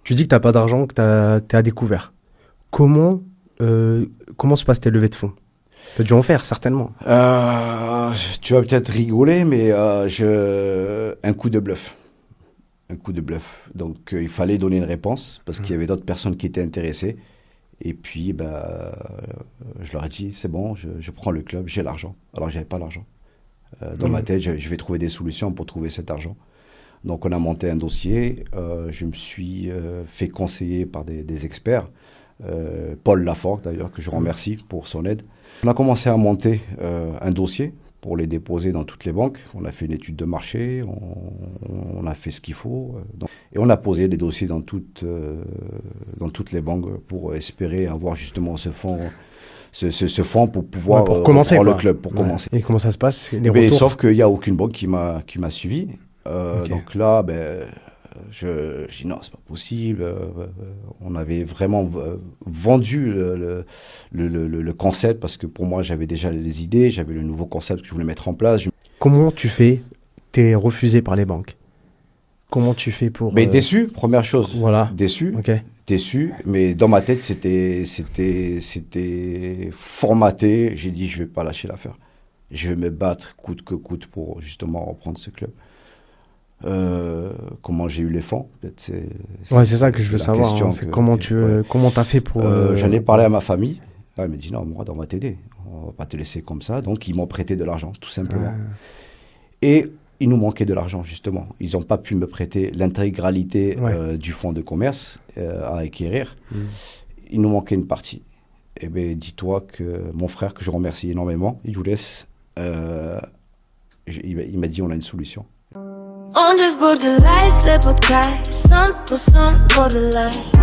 Tu dis que tu n'as pas d'argent, que tu es à découvert. Comment, comment se passent tes levées de fonds? Tu as dû en faire, certainement. Tu vas peut-être rigoler, mais un coup de bluff. Un coup de bluff. Donc, il fallait donner une réponse parce qu'il y avait d'autres personnes qui étaient intéressées. Et puis, je leur ai dit, c'est bon, je prends le club, j'ai l'argent. Alors, j'avais pas l'argent. Dans ma tête, je vais trouver des solutions pour trouver cet argent. Donc, on a monté un dossier. Je me suis fait conseiller par des experts. Paul Lafort, d'ailleurs, que je remercie pour son aide. On a commencé à monter un dossier pour les déposer dans toutes les banques. On a fait une étude de marché, on a fait ce qu'il faut. Et on a posé les dossiers dans toutes les banques pour espérer avoir justement ce fonds. Ce fonds pour pouvoir Pour commencer, reprendre le quoi. club, pour Ouais. commencer. Et comment ça se passe, les Mais retours? sauf qu'il n'y a aucune banque qui m'a suivi. Ok. Donc là, je dis non, c'est pas possible. On avait vraiment vendu le concept parce que pour moi, j'avais déjà les idées, j'avais le nouveau concept que je voulais mettre en place. Comment tu fais? T'es refusé par les banques. Comment tu fais pour... Mais déçu, première chose. Voilà. Déçu. Ok. Déçu, mais dans ma tête, c'était formaté. J'ai dit, je vais pas lâcher l'affaire. Je vais me battre coûte que coûte pour justement reprendre ce club. Comment j'ai eu les fonds, peut-être Ouais, c'est ça que je veux la savoir. question C'est comment ouais. comment t'as fait pour... J'en ai parlé à ma famille. Elle m'a dit non, moi, on va t'aider. On va pas te laisser comme ça. Donc, ils m'ont prêté de l'argent, tout simplement. Et il nous manquait de l'argent, justement. Ils n'ont pas pu me prêter l'intégralité du fonds de commerce à acquérir. Il nous manquait une partie. Eh bien, dis-toi que mon frère, que je remercie énormément, il vous laisse, il m'a dit on a une solution. On just borderline, le podcast 100% borderline.